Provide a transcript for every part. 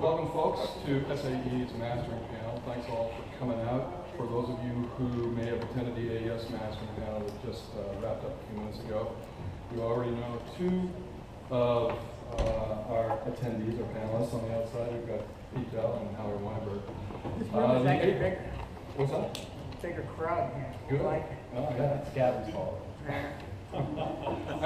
Welcome, folks, to SAE's Mastering Panel. Thanks all for coming out. For those of you who may have attended the AES Mastering Panel that just wrapped up a few minutes ago, you already know two of our attendees, our panelists on the outside. We've got Pete Dell and Howard Weinberg. This room is actually bigger. What's that? Bigger crowd here. Good. I like it. Oh, yeah. It's Gavin's fault. I'm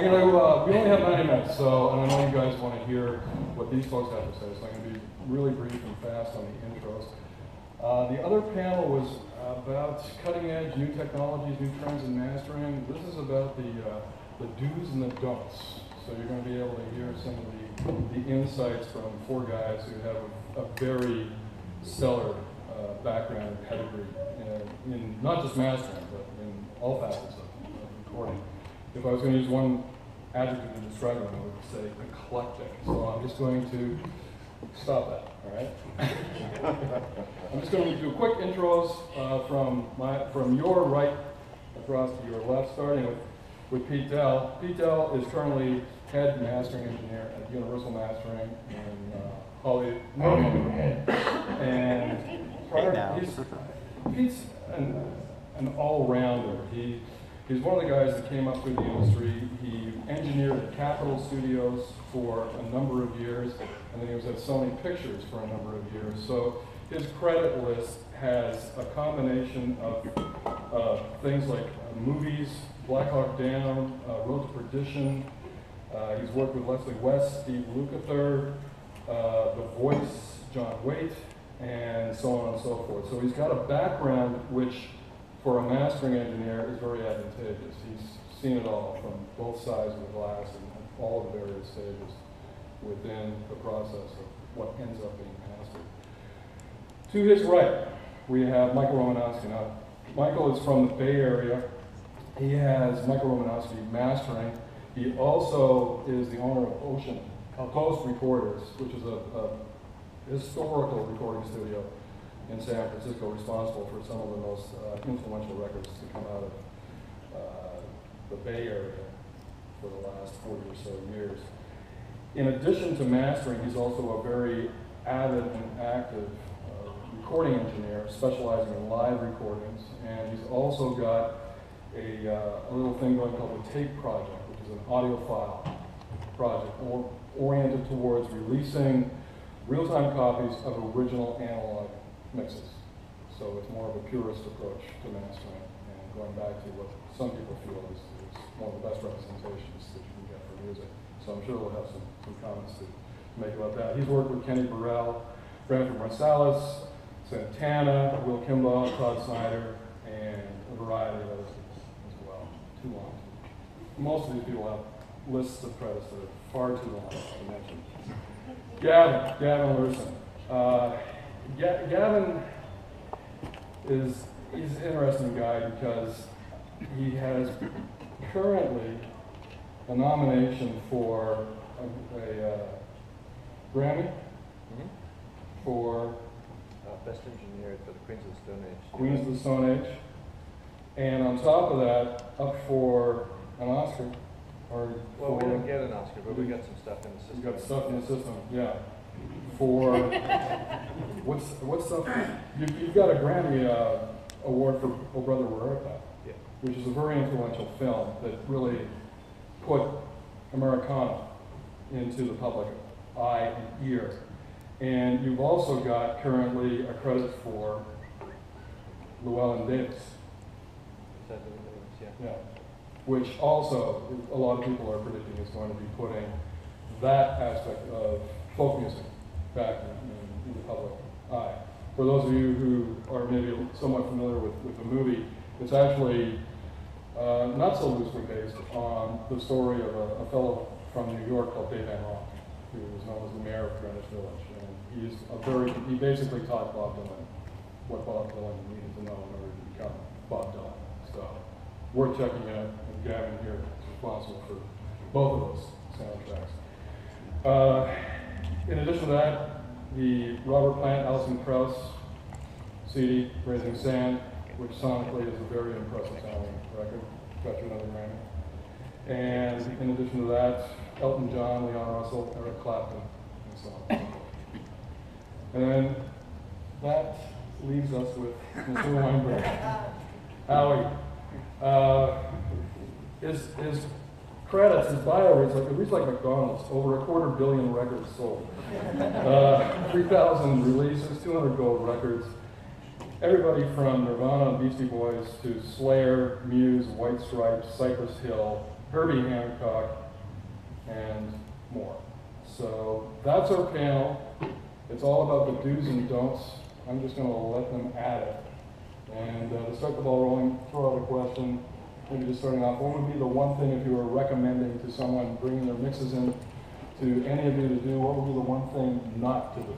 gonna, we only have 90 minutes, so, and I know you guys want to hear what these folks have to say, so I'm going to be really brief and fast on the intros. The other panel was about cutting edge, new technologies, new trends in mastering. This is about the do's and the don'ts. So you're going to be able to hear some of the insights from four guys who have a very stellar background and pedigree in not just mastering, but in all facets of recording. If I was going to use one adjective to describe them, I would say eclectic. So I'm just going to stop that, all right? I'm just going to do quick intros from your right across to your left, starting with Pete Dell. Pete Dell is currently head mastering engineer at Universal Mastering in Hollywood. And Pete's an all-rounder. He's one of the guys that came up through the industry. He engineered at Capitol Studios for a number of years, and then he was at Sony Pictures for a number of years. So his credit list has a combination of things like movies, Black Hawk Down, Road to Perdition. He's worked with Leslie West, Steve Lukather, The Voice, John Waite, and so on and so forth. So he's got a background which, for a mastering engineer, is very advantageous. He's seen it all from both sides of the glass and all of the various stages within the process of what ends up being mastered. To his right, we have Michael Romanowski. Now, Michael is from the Bay Area. He has Michael Romanowski Mastering. He also is the owner of Ocean Coast Recorders, which is a historical recording studio in San Francisco, responsible for some of the most influential records to come out of the Bay Area for the last 40 or so years. In addition to mastering, he's also a very avid and active recording engineer, specializing in live recordings, and he's also got a little thing going called the Tape Project, which is an audiophile project oriented towards releasing real-time copies of original analog mixes. So it's more of a purist approach to mastering and going back to what some people feel is one of the best representations that you can get for music. So I'm sure we'll have some comments to make about that. He's worked with Kenny Burrell, Branford Marsalis, Santana, Will Kimball, Todd Snyder, and a variety of others as well. Too long. Most of these people have lists of credits that are far too long to mention. Gavin Lurson. Gavin is an interesting guy because he has currently a nomination for a Grammy for Best Engineer for the Queens of the Stone Age. Queens of the Stone Age, and on top of that, up for an Oscar. Well, we didn't get an Oscar, but we got some stuff in the system. You got stuff in the system, yeah. For what's stuff? You've got a Grammy award for Oh Brother Where Art Thou, yeah, which is a very influential film that really put Americana into the public eye and ear. And you've also got currently a credit for Llewellyn Davis. Yeah. Which also a lot of people are predicting is going to be putting that aspect of folk music back in the public eye. For those of you who are maybe somewhat familiar with the movie, it's actually not so loosely based on the story of a fellow from New York called Dave Van Ronk, who was known as the mayor of Greenwich Village. And he basically taught Bob Dylan what Bob Dylan needed to know in order to become Bob Dylan. So worth checking out, and Gavin here is responsible for both of those soundtracks. In addition to that, the Robert Plant, Alison Krauss CD, Raising Sand, which sonically is a very impressive sounding record, got you another Grammy. And in addition to that, Elton John, Leon Russell, Eric Clapton, and so on. And then that leaves us with Mr. Weinberg. Howie, his credits, his bio reads like McDonald's, over 250 million records sold. 3,000 releases, 200 gold records. Everybody from Nirvana and Beastie Boys to Slayer, Muse, White Stripes, Cypress Hill, Herbie Hancock, and more. So that's our panel. It's all about the do's and don'ts. I'm just going to let them at it. And to start the ball rolling, throw out a question, maybe just starting off, what would be the one thing if you were recommending to someone bringing their mixes in to any of you to do, what would be the one thing not to do?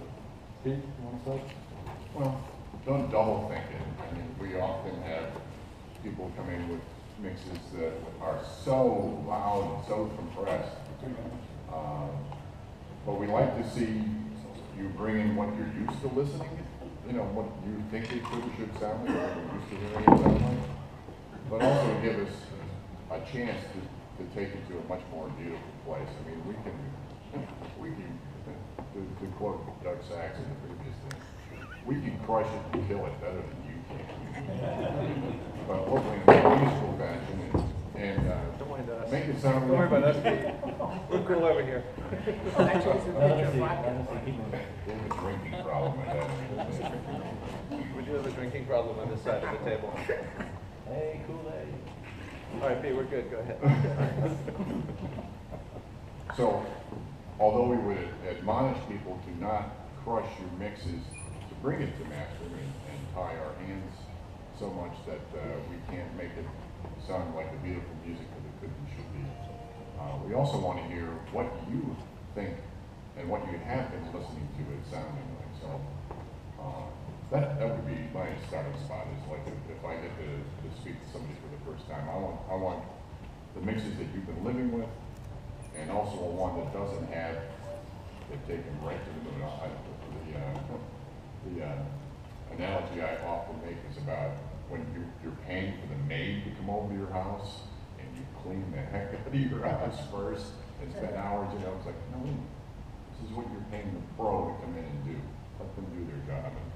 Pete, you want to start? Well, don't double think it. I mean, we often have people come in with mixes that are so loud and so compressed. But we like to see you bring in what you're used to listening, you know, what you think it could or should sound like, what you're used to hearing it sound like. But also give us a chance to take it to a much more beautiful place. I mean, we can to quote Doug Sachs in the previous thing, we can crush it and kill it better than you can. But hopefully in a peaceful fashion and make it sound. Don't worry about us, Pete. We're cool over here. Actually, it's a picture of vodka. We have a drinking problem at that. We do have a drinking problem on this side of the table. Hey, Kool-Aid. All right, Pete, we're good. Go ahead. So, although we would admonish people to not crush your mixes, to bring it to mastering and tie our hands so much that we can't make it sound like the beautiful music that it could and should be. We also want to hear what you think and what you have been listening to it sounding like. So that would be my starting spot. Is like if I get to speak to somebody for the first time, I want the mixes that you've been living with, and also one that doesn't have it taken right to the moon. The analogy I often make is about when you're paying for the maid to come over to your house and you clean the heck out of your house first and spend hours, you know, it's like, no, this is what you're paying the pro to come in and do. Let them do their job. And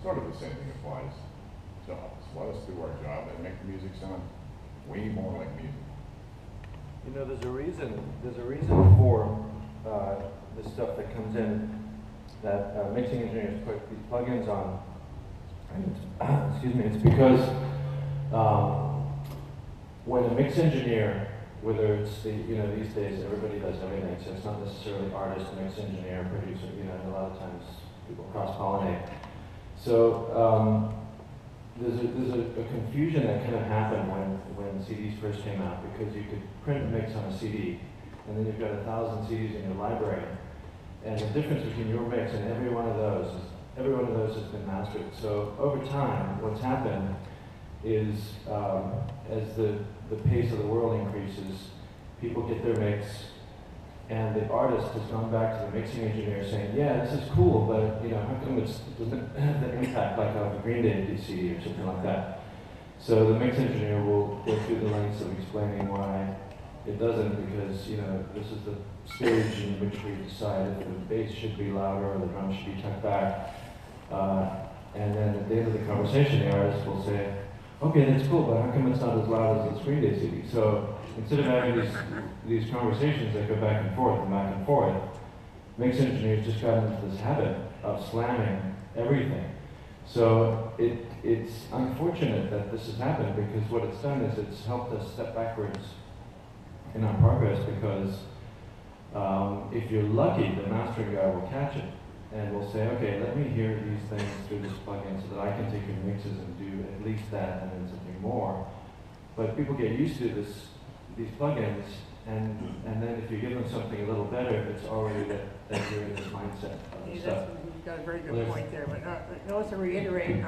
sort of the same thing applies to us. Let us do our job and make the music sound way more like music. You know, there's a reason for the stuff that comes in that mixing engineers put these plugins on. And excuse me, it's because when a mix engineer, whether it's these days everybody does everything, so it's not necessarily artist, mix engineer, producer, a lot of times people cross-pollinate. So there's a confusion that kind of happened when CDs first came out, because you could print a mix on a CD, and then you've got 1,000 CDs in your library. And the difference between your mix and every one of those has been mastered. So over time, what's happened is as the pace of the world increases, people get their mix, and the artist has gone back to the mixing engineer saying, yeah, this is cool, but how come it doesn't have the impact like on a Green Day CD or something like that? So the mix engineer will go through the lengths of explaining why it doesn't, because this is the stage in which we decide if the bass should be louder or the drums should be tucked back. And then at the end of the conversation, the artist will say, okay, that's cool, but how come it's not as loud as the Green Day CD? So instead of having these conversations that go back and forth, mix engineers just got into this habit of slamming everything. So it's unfortunate that this has happened, because what it's done is it's helped us step backwards in our progress, because if you're lucky, the mastering guy will catch it and will say, okay, let me hear these things through this plugin so that I can take your mixes and do at least that and then something more. But people get used to these plugins, and then if you give them something a little better, it's already that you're in this mindset of stuff. You've got a very good point there. But also to reiterate,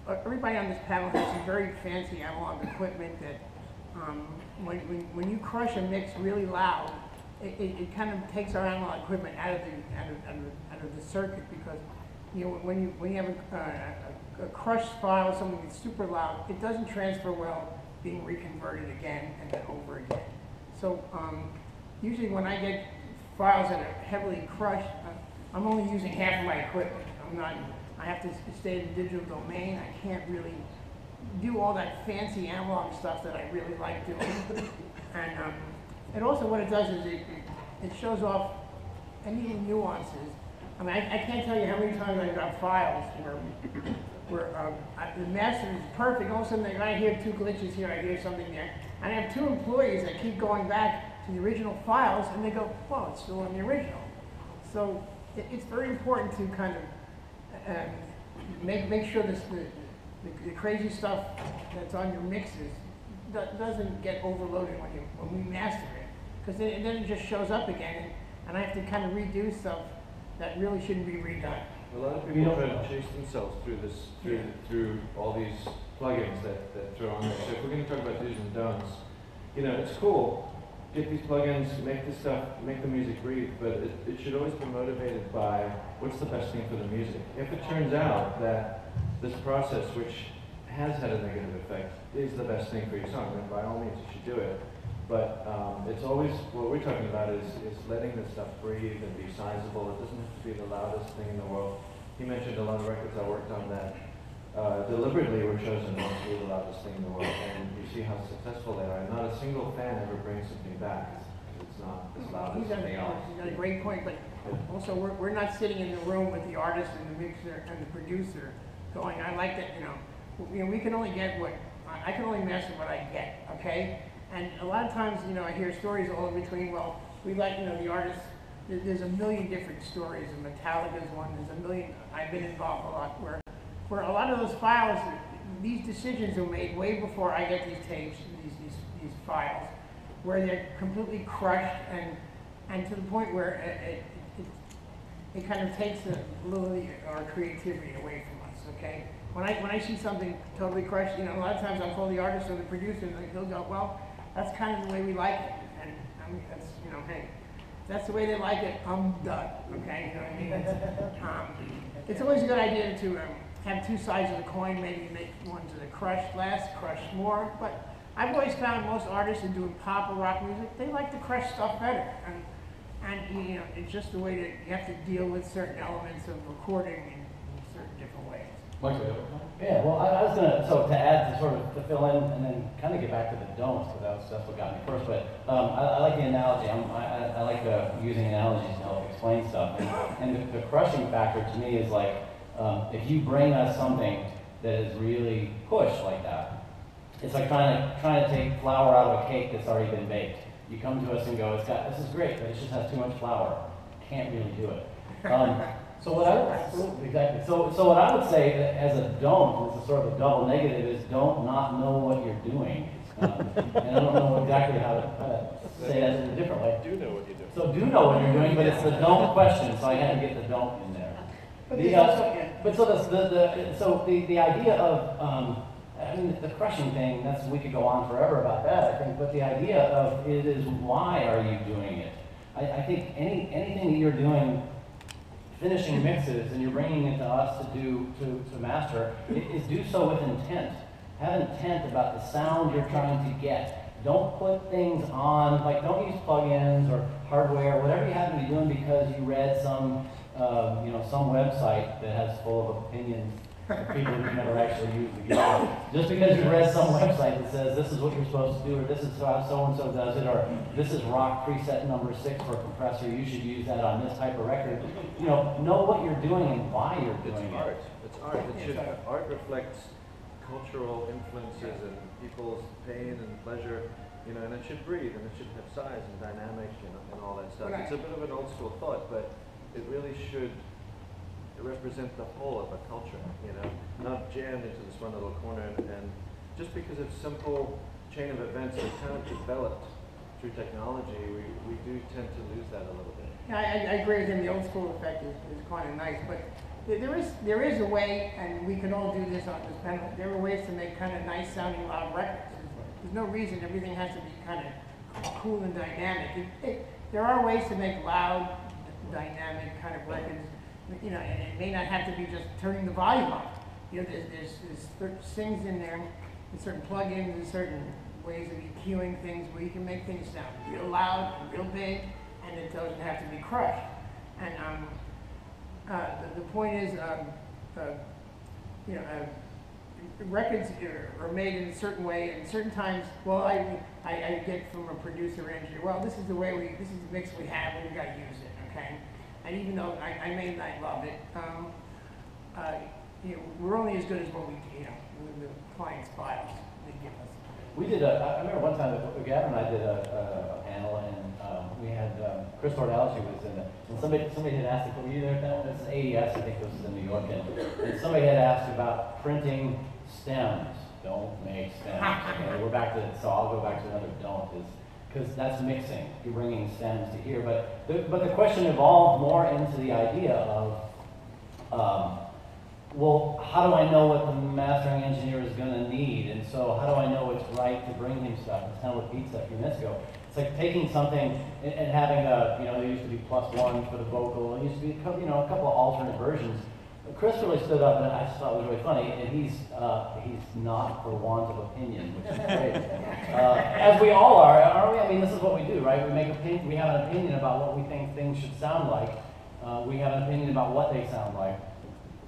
everybody on this panel has some very fancy analog equipment that when you crush a mix really loud, it kind of takes our analog equipment out of the circuit, because when you have a crushed file, something that's super loud, it doesn't transfer well being reconverted again and then over again. So usually when I get files that are heavily crushed, I'm only using half of my equipment. I have to stay in the digital domain. I can't really do all that fancy analog stuff that I really like doing. And also what it does is it shows off any nuances. I mean, I can't tell you how many times I've got files where the master is perfect. All of a sudden, I hear two glitches here, I hear something there. And I have two employees that keep going back to the original files, and they go, well, it's still in the original. So it's very important to kind of make sure the crazy stuff that's on your mixes doesn't get overloaded when we master it. Because then it just shows up again, and I have to kind of redo stuff that really shouldn't be redone. A lot of people try to chase themselves through this, through all these plugins that throw on there. So if we're going to talk about do's and don'ts, you know, it's cool. Get these plugins, make this stuff, make the music breathe, but it should always be motivated by what's the best thing for the music. If it turns out that this process, which has had a negative effect, is the best thing for your song, then by all means you should do it. But it's always, what we're talking about is letting this stuff breathe and be sizable. It doesn't have to be the loudest thing in the world. He mentioned a lot of records I worked on that deliberately were chosen not to be the loudest thing in the world, and you see how successful they are. And not a single fan ever brings something back because it's not as loud as something else. He's got a great point, but also we're not sitting in the room with the artist and the mixer and the producer going, I like that, you know, we can only get what, I can only master what I get, okay? And a lot of times, you know, I hear stories all in between, well, we like, you know, the artist, there's a million different stories, and Metallica's one, there's a million, I've been involved a lot, where a lot of those files, these decisions are made way before I get these tapes, these files, where they're completely crushed and to the point where it kind of takes a little of our creativity away from us, okay? When I see something totally crushed, you know, a lot of times I'll call the artist or the producer and he'll go, well, that's kind of the way we like it. And I mean, that's, you know, hey, if that's the way they like it, I'm done, okay? You know what I mean? It's always a good idea to have two sides of the coin, maybe make ones that are crushed less, crushed more. But I've always found most artists that doing pop or rock music, they like to crush stuff better. And you know, it's just the way that you have to deal with certain elements of recording in certain different ways. Yeah, well, I was gonna, so to add, to sort of to fill in and then kind of get back to the don'ts, because that's what got me first, but I like the analogy. I like using analogies to help explain stuff. And the crushing factor to me is like, if you bring us something that is really pushed like that, it's like trying to take flour out of a cake that's already been baked. You come to us and go, this is great, but it just has too much flour. Can't really do it. So what I would say as a don't, this is sort of a double negative, is don't not know what you're doing. And I don't know exactly how to say that in a different way. Do know what you're doing. So do know what you're doing, but it's the don't question, so I had to get the don't in there. The idea of, I mean, the crushing thing, we could go on forever about that, I think, but the idea of it is why are you doing it? I think anything that you're doing, finishing mixes, and you're bringing it to us to master, is do so with intent. Have intent about the sound you're trying to get. Don't put things on, like don't use plugins or hardware, whatever you happen to be doing because you read some website that has full of opinions of people who've never actually used the guitar. Just because you read some website that says this is what you're supposed to do, or this is how so-and-so does it, or this is rock preset number 6 for a compressor, you should use that on this type of record. You know what you're doing and why you're doing it. It's art. Art reflects cultural influences and people's pain and pleasure, you know, and it should breathe and it should have size and dynamic and all that stuff. It's a bit of an old school thought, but it really should represent the whole of a culture, you know, not jammed into this one little corner. And just because of simple chain of events that kind of developed through technology, we do tend to lose that a little bit. Yeah, I agree with him. The old school effect is kind of nice, but there is a way, and we can all do this on this panel. There are ways to make kind of nice sounding loud records. There's no reason everything has to be kind of cool and dynamic. There are ways to make loud, dynamic kind of records. You know, and it may not have to be just turning the volume up. You know, there's certain things in there, and certain plugins, and certain ways of EQing things where you can make things sound real loud and real big, and and it doesn't have to be crushed. And the point is, records are made in a certain way, and certain times, well, I get from a producer engineer, well, this is the mix we have, and we got to use it, okay? And even though I may not love it, we're only as good as what the client's files they give us. We did I remember one time that Gavin and I did a panel, and we had Chris Tordalchi was in it, and somebody had asked, were you there at that one? This is AES, I think this was in New York, and somebody had asked about printing stems. Don't make stems. Okay, we're back to, so I'll go back to another don't, because that's mixing. You're bringing stems to here, but the question evolved more into the idea of, well, how do I know what the mastering engineer is going to need? And so how do I know it's right to bring him stuff? It's kind of what Pete said a few minutes ago. It's like taking something and having there used to be +1 for the vocal. There used to be a couple of alternate versions. Chris really stood up, and I just thought it was really funny, and he's not for want of opinion, which is great. As we all are, aren't we? I mean, this is what we do, right? We have an opinion about what we think things should sound like. We have an opinion about what they sound like.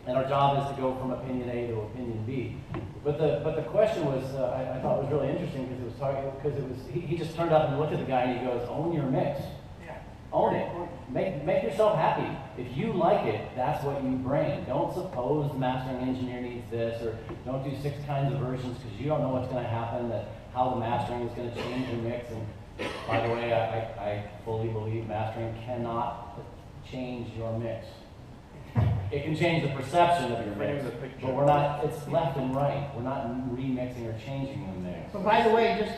And our job is to go from opinion A to opinion B. But the question was, I thought was really interesting because he just turned up and looked at the guy and he goes, own your mix. Yeah. Own it. Make yourself happy. If you like it, that's what you bring. Don't suppose the mastering engineer needs this, or don't do 6 kinds of versions because you don't know what's going to happen, how the mastering is going to change your mix. And by the way, I fully believe mastering cannot change your mix. It can change the perception of your mix, but we're not, it's left and right. We're not remixing or changing the mix. But by the way, just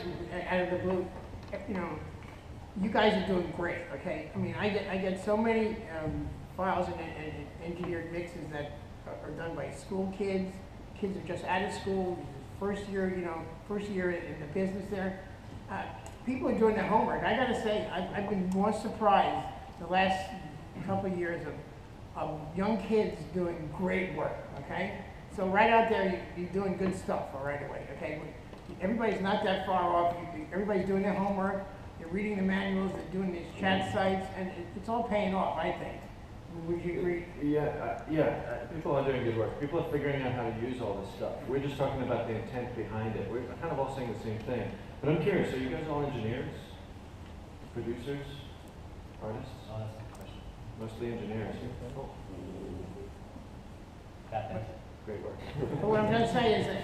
out of the blue, you guys are doing great, okay? I mean, I get so many files and engineered mixes that are done by school kids. Kids are just out of school, first year in the business there. People are doing their homework. I gotta say, I've been more surprised the last couple of years of young kids doing great work, okay? So right out there, you're doing good stuff right away, okay? Everybody's not that far off. Everybody's doing their homework. They're reading the manuals. They're doing these chat sites, and it's all paying off, I think. Would you agree? Yeah. People are doing good work. People are figuring out how to use all this stuff. We're just talking about the intent behind it. We're kind of all saying the same thing. But I'm curious, are you guys all engineers? Producers? Artists? Oh, that's a good question. Mostly engineers. Great work. But what I'm going to say is that,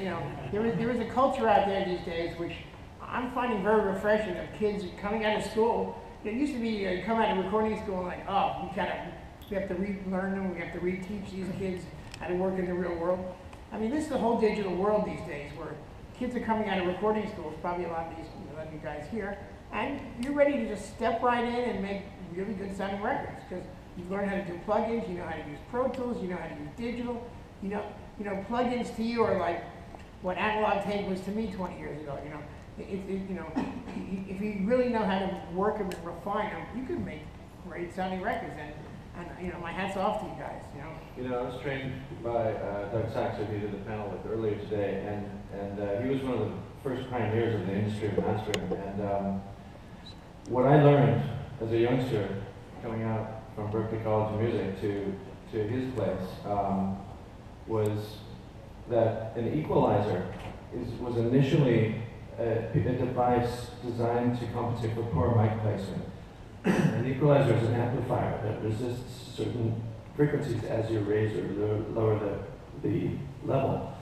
there is a culture out there these days which I'm finding very refreshing of kids coming out of school. It used to be you come out of recording school and like, oh, we have to relearn them, we have to reteach these kids how to work in the real world. I mean, this is the whole digital world these days where kids are coming out of recording schools, probably a lot of you guys here, and you're ready to just step right in and make really good sounding records because you've learned how to do plugins, you know how to use Pro Tools, you know how to use digital. Plugins to you are like what analog tape was to me 20 years ago. If you really know how to work them and refine them, you can make great sounding records. And my hat's off to you guys. I was trained by Doug Sachs, who did the panel with earlier today, and he was one of the first pioneers of the industry of mastering. And what I learned as a youngster coming out from Berklee College of Music to his place was that an equalizer was initially a device designed to compensate for poor mic placement. An equalizer is an amplifier that resists certain frequencies as you raise or lower the level.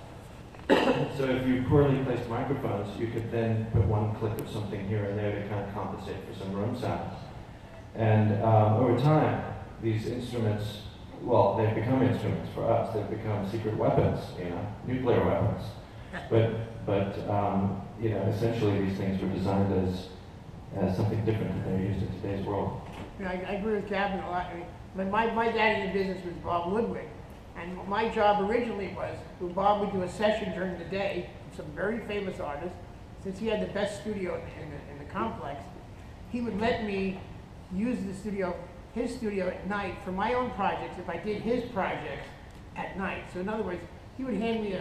So if you poorly placed microphones, you could then put one click of something here and there to kind of compensate for some room sounds. And over time, these instruments, well, they've become instruments for us. They've become secret weapons, nuclear weapons. But essentially these things were designed as something different that they're used in today's world. I agree with Gavin a lot. My dad in the business was Bob Ludwig, and my job originally was Bob would do a session during the day with some very famous artists. Since he had the best studio in the complex, he would let me use his studio at night for my own projects if I did his projects at night. So in other words, he would hand me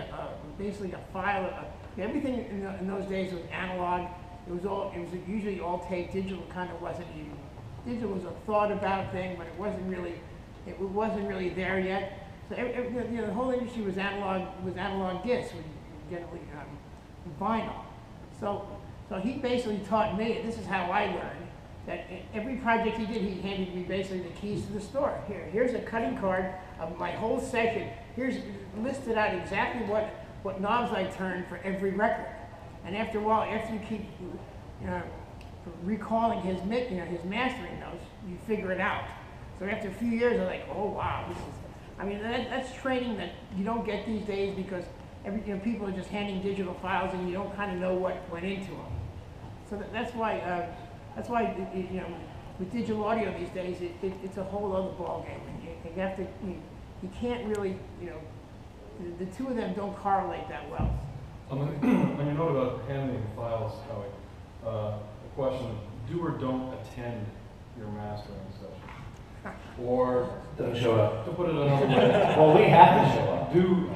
basically a file. Everything in those days was analog. It was usually all tape. Digital kind of wasn't even digital was a thought about thing, but it wasn't really there yet. So the whole industry was analog discs, generally vinyl. So he basically taught me, and this is how I learned, that every project he did, he handed me basically the keys to the store. Here's a cutting card of my whole session. Here's listed out exactly what knobs I turned for every record. And after a while, after you keep recalling his mastering notes, you figure it out. So after a few years, I'm like, oh wow, that's training that you don't get these days because people are just handing digital files and you don't kind of know what went into them. So that's why with digital audio these days, it's a whole other ballgame. You can't really, the two of them don't correlate that well. When you note about handling the files, Howie, a question: do or don't attend your mastering session, or Don't show up. to put it another way, Well, we have to show up. do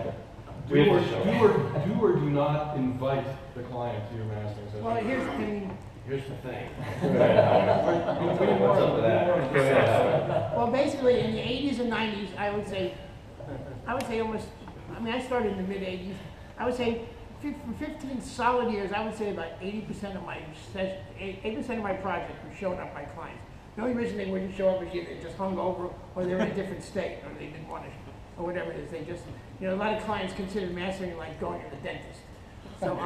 We have to show up. do or do not invite the client to your mastering session. Well, Here's the thing. What's up with that? Go ahead. well, basically in the 80s and 90s, I would say almost, I started in the mid 80s. I would say for 15 solid years, I would say about 80% of my session, 80% of my projects were showing up by clients. The only reason they wouldn't show up is either they just hung over, or they were in a different state, or they didn't want to, or whatever it is. They just, a lot of clients consider mastering like going to the dentist. So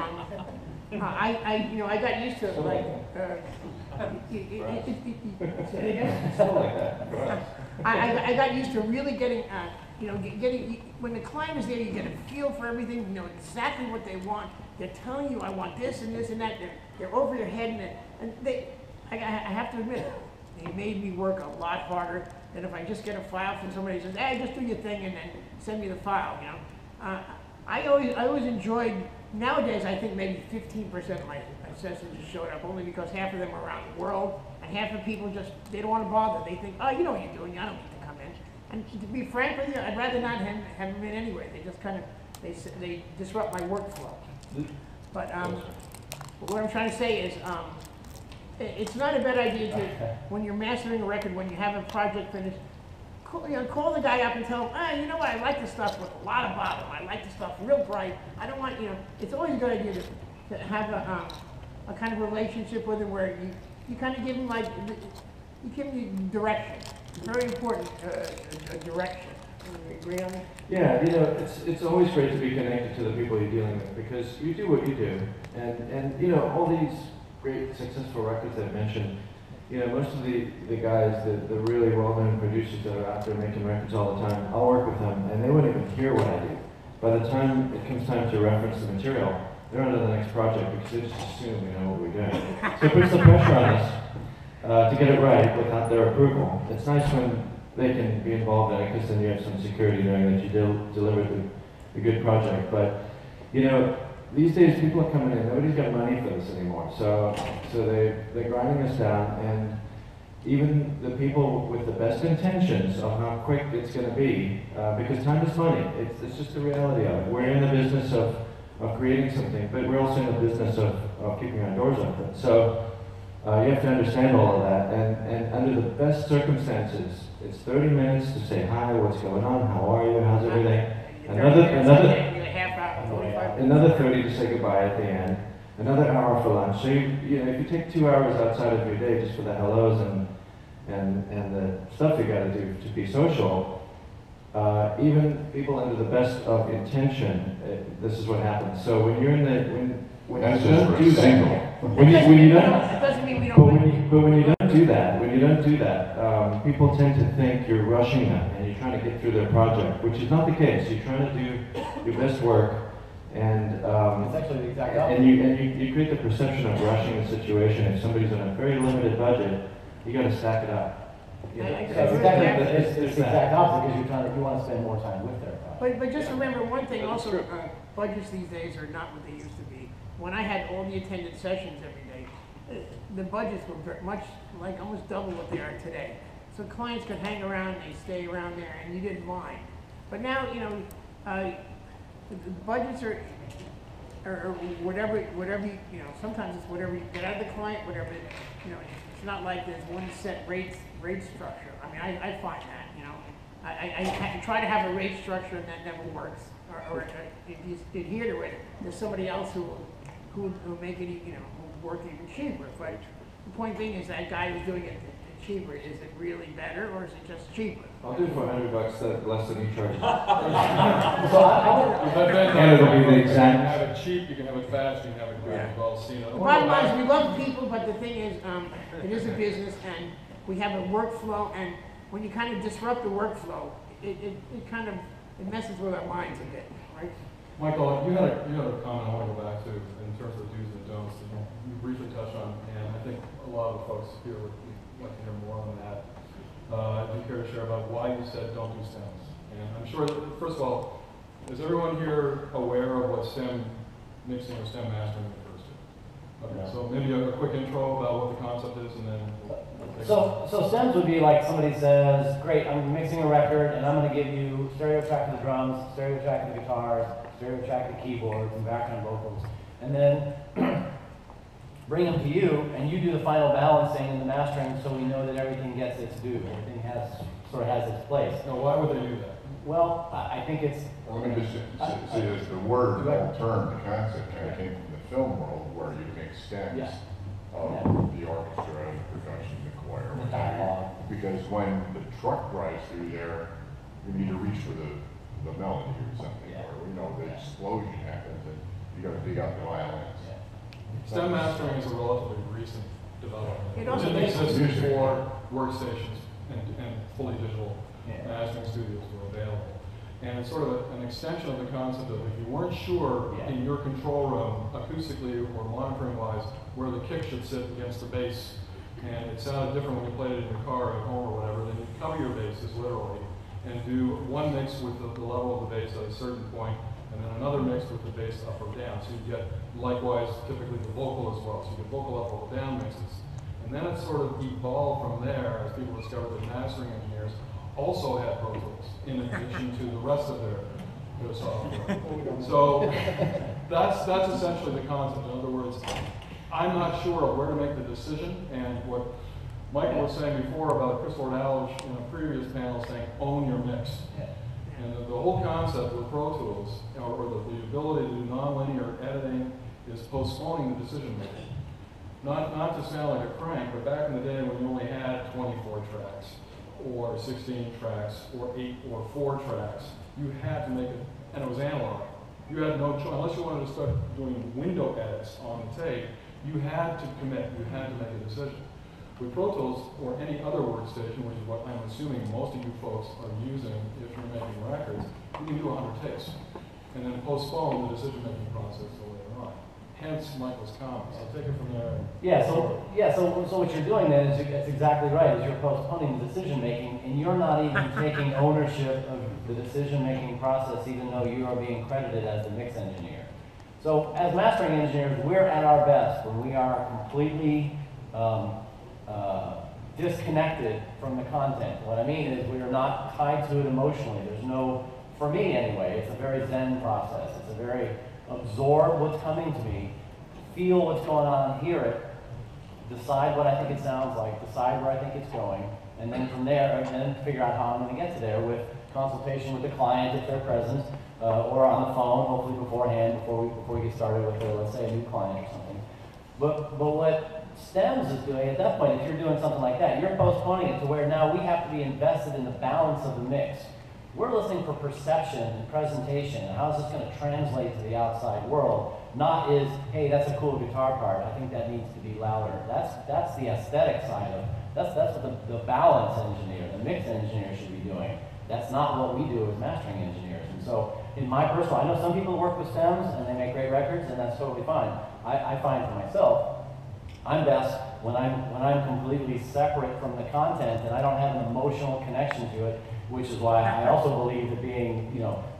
I got used to it, like, I got used to really getting, when the client is there, you get a feel for everything, you know exactly what they want. They're telling you, I want this and this and that. They're over your head, I have to admit, they made me work a lot harder than if I just get a file from somebody who says, hey, just do your thing and then send me the file, I always enjoyed, nowadays I think maybe 15% of my sessions just showed up, only because half of them are around the world, and half of people just, they don't want to bother. They think, oh, you know what you're doing, I don't need to come in. And to be frank with you, I'd rather not have them in anyway. They just kind of, they disrupt my workflow. But what I'm trying to say is, it's not a bad idea to, when you're mastering a record, when you have a project finished, call the guy up and tell him, you know what, I like the stuff with a lot of bottom. I like the stuff real bright. I don't want, it's always a good idea to have a kind of relationship with him where you kind of give him you give him direction. It's very important, direction. You agree on that? Yeah, it's always great to be connected to the people you're dealing with because you do what you do. And all these great successful records I've mentioned, most of the guys, the really well-known producers that are out there making records all the time, I'll work with them and they wouldn't even hear what I do. By the time it comes time to reference the material, they're on to the next project because they just assume we know what we're doing. So it puts the pressure on us to get it right without their approval. It's nice when they can be involved in it because then you have some security knowing that you delivered the good project. But, these days people are coming in, nobody's got money for this anymore. So they're grinding us down, and even the people with the best intentions of how quick it's going to be, because time is money. It's just the reality of it. We're in the business of creating something, but we're also in the business of keeping our doors open. So you have to understand all of that, and under the best circumstances, it's 30 minutes to say hi, what's going on, how are you, how's everything? Another 30 to say goodbye at the end, another hour for lunch. So if you take 2 hours outside of your day just for the hellos and the stuff you got to do to be social, even people under the best of intention, this is what happens. So when you're in the when That's you just don't for do a that, single. when you don't. It doesn't mean we But don't. when you don't do that, people tend to think you're rushing them and you're trying to get through their project, which is not the case. You're trying to do your best work, and It's actually the exact opposite. and you create the perception of rushing the situation. If somebody's on a very limited budget, you got to stack it up. It's So it's the there's exact that. opposite because you want to spend more time with their project. But just remember one thing also, budgets these days are not what they used to be. When I had all the attended sessions every day, the budgets were much, like almost double what they are today. So clients could hang around, they stay around there, and you didn't mind. But now, the budgets are whatever, sometimes it's whatever you get out of the client, whatever, it's not like there's one set rate structure. I mean, I find that, you know, I try to have a rate structure and that never works. Or if you adhere to it, there's somebody else who will make it, you know, work even cheaper. But the point being is that guy who's doing it cheaper, is it really better or is it just cheaper? I'll do it for $100 less than you charge. So I And it'll be the You exact- can have it cheap, you can have it fast, you can have it good. We've all seen it. The bottom line is we love people, but the thing is, it is a business and we have a workflow, and when you kind of disrupt the workflow, it kind of, it messes with our minds a bit, right? Michael, you had a comment I want to go back to in terms of do's and don'ts that you briefly touched on, and I think a lot of the folks here would like to hear more on that. Do you care to share about why you said don't do stems? And I'm sure that, first of all, is everyone here aware of what stem mixing or stem mastering refers to? Okay, Yeah. so maybe a quick intro about what the concept is, and then we'll take it. So stems would be like somebody says, great, I'm mixing a record and I'm going to give you stereo track of the drums, stereo track of the guitars, stereo track of the keyboards and background vocals, and then bring them to you, and you do the final balancing and the mastering, so we know that everything gets its due, everything sort of has its place. Now, why would they do that? Well, I think it's. Well, let me just say this, the word, the whole term, the concept kind of came from the film world where you make stems Yeah. of Yeah. the orchestra, the percussion, the choir, The what have you. dialogue. Because when the truck drives through there, you need to reach for the melody or something, Yeah. or, you know, the Yeah. explosion happens and you gotta dig out the violins. Yeah. Stem mastering is a relatively recent development. It also didn't makes- exist before workstations and fully digital Yeah. mastering studios were available. And it's sort of an extension of the concept of if you weren't sure Yeah. in your control room, acoustically or monitoring wise, where the kick should sit against the bass, and it sounded different when you played it in your car at home or whatever, then you cover your basses literally and do one mix with the level of the bass at a certain point, and then another mix with the bass up or down. So you get, likewise, typically the vocal as well. So you get vocal up, vocal down mixes. And then it sort of evolved from there as people discovered that mastering engineers also had Pro Tools in addition to the rest of their software. So that's essentially the concept. In other words, I'm not sure of where to make the decision, and what Michael was saying before about DrFord in a previous panel saying own your mix. Yeah. And the whole concept with Pro Tools, or the ability to do nonlinear editing, is postponing the decision making. Not to sound like a crank, but back in the day when you only had 24 tracks, or 16 tracks, or 8 or 4 tracks, you had to make it, and it was analog. You had no choice, unless you wanted to start doing window edits on the tape, you had to commit, you had to make a decision. With Pro Tools, or any other workstation, which is what I'm assuming most of you folks are using if you're making records, you can do 100 takes, and then postpone the decision-making process till later on. Hence Michael's comments. I'll take it from there. So what you're doing then is that's exactly right. Is you're postponing the decision making, and you're not even taking ownership of the decision making process, even though you are being credited as the mix engineer. So as mastering engineers, we're at our best when we are completely disconnected from the content. What I mean is we are not tied to it emotionally. There's no, for me anyway, it's a very Zen process. It's a very absorb what's coming to me, feel what's going on, hear it, decide what I think it sounds like, decide where I think it's going, and then from there, and then figure out how I'm going to get to there with consultation with the client if they're present, or on the phone, hopefully beforehand, before we get started with, let's say, a new client or something. But what Stems is doing at that point, if you're doing something like that, you're postponing it to where now we have to be invested in the balance of the mix. We're listening for perception and presentation, and how's this going to translate to the outside world? Not is, hey, that's a cool guitar part, I think that needs to be louder. That's the aesthetic side of it. That's what the balance engineer, the mix engineer should be doing. That's not what we do as mastering engineers. And so, in my personal, I know some people work with stems and they make great records, and that's totally fine. I find for myself, I'm best when I'm completely separate from the content and I don't have an emotional connection to it, which is why I also believe that being,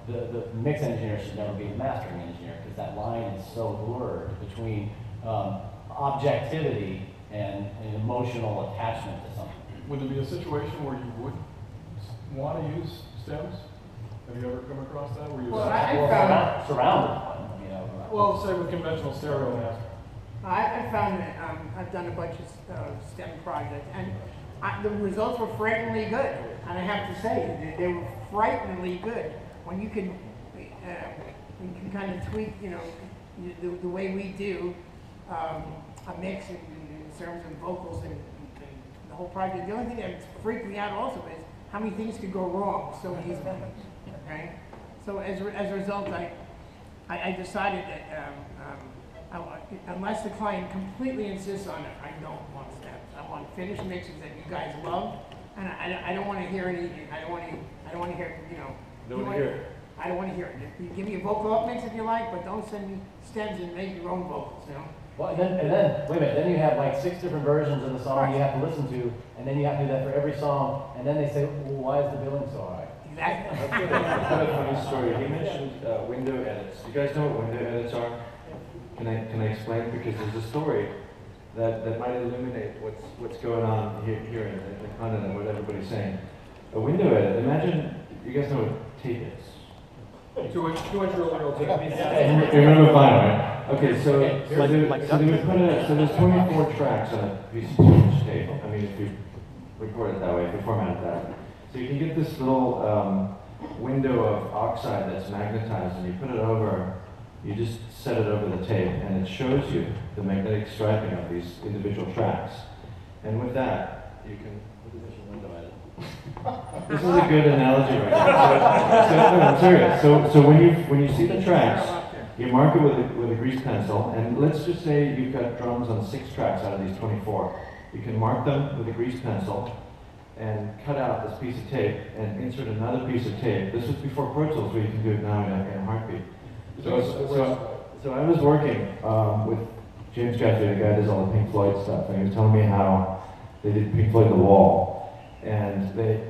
the mix engineer should never be a mastering engineer, because that line is so blurred between objectivity and an emotional attachment to something. Would there be a situation where you would want to use stems? Have you ever come across that? Where you Well, I found surrounded one, well, say with conventional stereo mastering. I found that I've done a bunch of STEM projects, and the results were frighteningly good. And I have to say, they were frighteningly good. When you can kind of tweak, you know, the way we do a mix in terms of vocals and the whole project. The only thing that freaked me out also is how many things could go wrong so easily. Okay, so as a result, I decided that unless the client completely insists on it, I don't want steps. I want finished mixes that you guys love, and I don't want to hear anything. I don't want to hear, you know. Don't want to hear it. I don't want to hear it. You give me a vocal up mix if you like, but don't send me stems and make your own vocals, you know. Well, and then, wait a minute, then you have like 6 different versions of the song you have to listen to, and then you have to do that for every song, and then they say, well, why is the billing so high? Exactly. I've got a funny story. He mentioned window edits. You guys know what window edits are? Can I explain? Because there's a story that might illuminate what's going on here in the content of what everybody's saying. A window edit. Imagine you guys know what tape is. 2-inch reel tape. You remember vinyl, right? Okay, so there's 24 tracks on a piece of 2-inch tape. I mean, if you record it that way, if you format it that way. So you can get this little window of oxide that's magnetized, and you put it over, you just set it over the tape, and it shows you the magnetic striping of these individual tracks. And with that, you can, window edit. This is a good analogy right now. No, I'm serious. So when you see the tracks, you mark it with a grease pencil, and let's just say you've got drums on 6 tracks out of these 24. You can mark them with a grease pencil and cut out this piece of tape and insert another piece of tape. This was before Pro Tools, where you can do it now in a heartbeat. So I was working with James Guthrie, the guy who does all the Pink Floyd stuff, and he was telling me how they did Pink Floyd The Wall. And they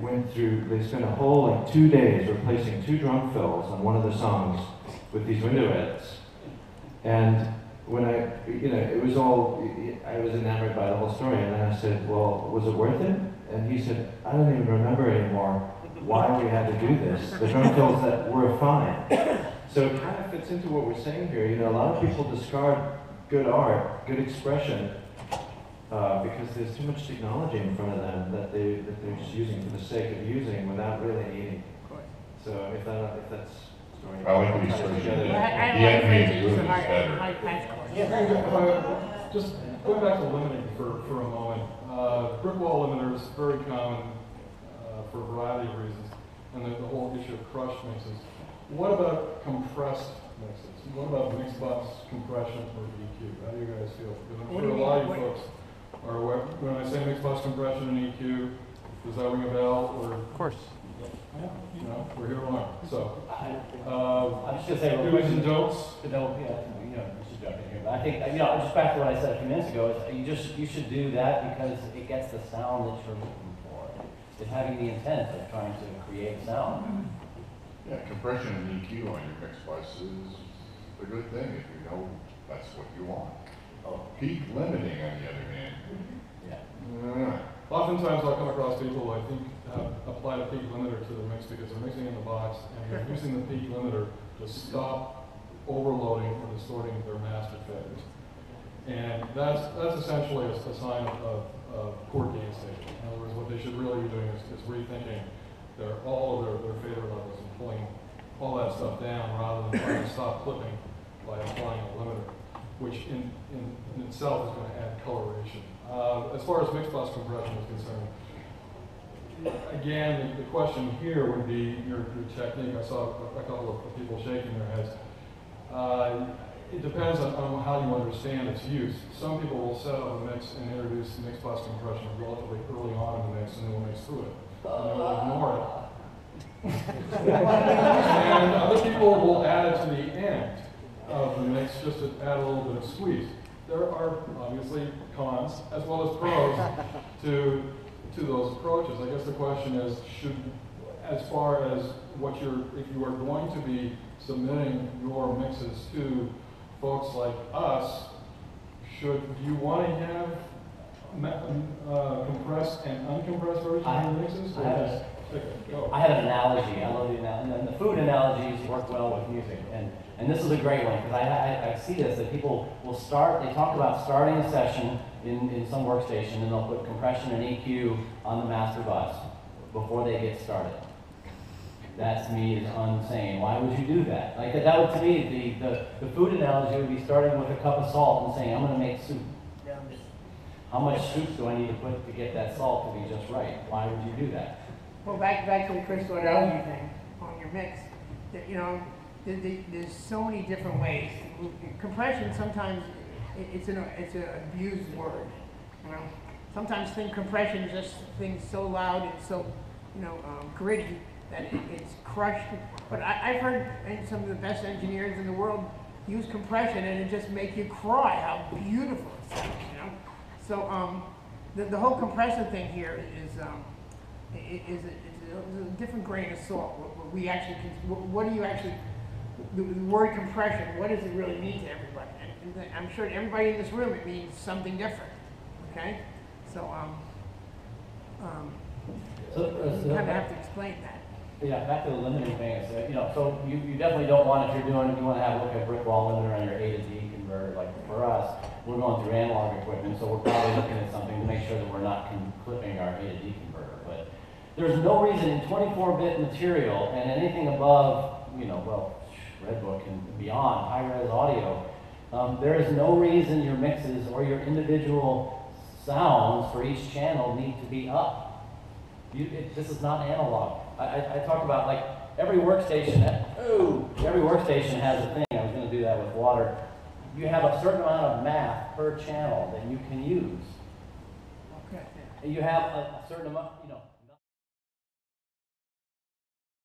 spent a whole like 2 days replacing 2 drum fills on one of the songs with these window edits. And when it was all, I was enamored by the whole story, and then I said, well, was it worth it? And he said, I don't even remember anymore why we had to do this. The drum fills that were fine. So it kind of fits into what we're saying here. You know, a lot of people discard good art, good expression, because there's too much technology in front of them that they're just using for the sake of using without really needing. So if that's story. I like the expression. The enemy is good is better. Just going back to limiting for a moment. Brick wall limiters, very common for a variety of reasons, and the whole issue of crush mixes. What about compressed mixes? What about mix bus compression or EQ? How do you guys feel? Because I'm sure a lot of you folks are aware. When I say mix bus compression and EQ, does that ring a bell? Or of course. Yeah, you know, we're here to learn. So, I'm just gonna say, do's and don'ts. Just jump in here. But I think, just back to what I said a few minutes ago, is you should do that because it gets the sound that you're looking for. It's having the intent of trying to create sound. Yeah, compression and EQ on your mix bus is a good thing if you know that's what you want. Peak limiting, on the other hand. Yeah. Oftentimes I'll come across people who I think apply a peak limiter to the mix because they're mixing in the box and they're using the peak limiter to stop overloading or distorting their master failures. And that's essentially a sign of poor gain state. In other words, what they should really be doing is rethinking all of their failure levels and pulling all that stuff down rather than trying to stop clipping by applying a limiter, which in itself is going to add coloration. As far as mix bus compression is concerned, again, the question here would be your technique. I saw a couple of people shaking their heads. It depends on how you understand its use. Some people will set up a mix and introduce mix bus compression relatively early on in the mix, and then will mix through it. And then will ignore it. And other people will add it to the end of the mix just to add a little bit of squeeze. There are obviously cons as well as pros to those approaches. I guess the question is, as far as if you are going to be submitting your mixes to folks like us, do you want to have compressed and uncompressed versions of your mixes? I have an analogy. I love the analogy. And the food analogies work well with music. And And this is a great one, because I see this, that people will start, they talk about starting a session in some workstation, and they'll put compression and EQ on the master bus before they get started. That to me is insane. Why would you do that? Like that would, to me, the food analogy would be starting with a cup of salt and saying, I'm going to make soup. How much soup do I need to put to get that salt to be just right? Why would you do that? Well, back to the crystal analogy thing on your mix, that, you know, there's so many different ways. Compression sometimes it's an abused word. You know, sometimes compression is just things so loud and so, you know, gritty that it's crushed. But I've heard some of the best engineers in the world use compression, and it just makes you cry how beautiful it sounds. You know, so the whole compressor thing here is a different grain of salt. What we actually, what do you actually? The word compression, what does it really mean to everybody? And I'm sure to everybody in this room it means something different, okay? So, you kind of have to explain that. Yeah, back to the limiting thing, you know, so you definitely don't want, if you want to have look at brick wall limiter on your A to D converter, like for us, we're going through analog equipment, so we're probably looking at something to make sure that we're not clipping our A to D converter. But there's no reason in 24-bit material and anything above, you know, well, Redbook and beyond, high-res audio, there is no reason your mixes or your individual sounds for each channel need to be up. This is not analog. I talked about, like, every workstation has a thing. I was going to do that with water. You have a certain amount of math per channel that you can use. Okay. And you have a certain amount.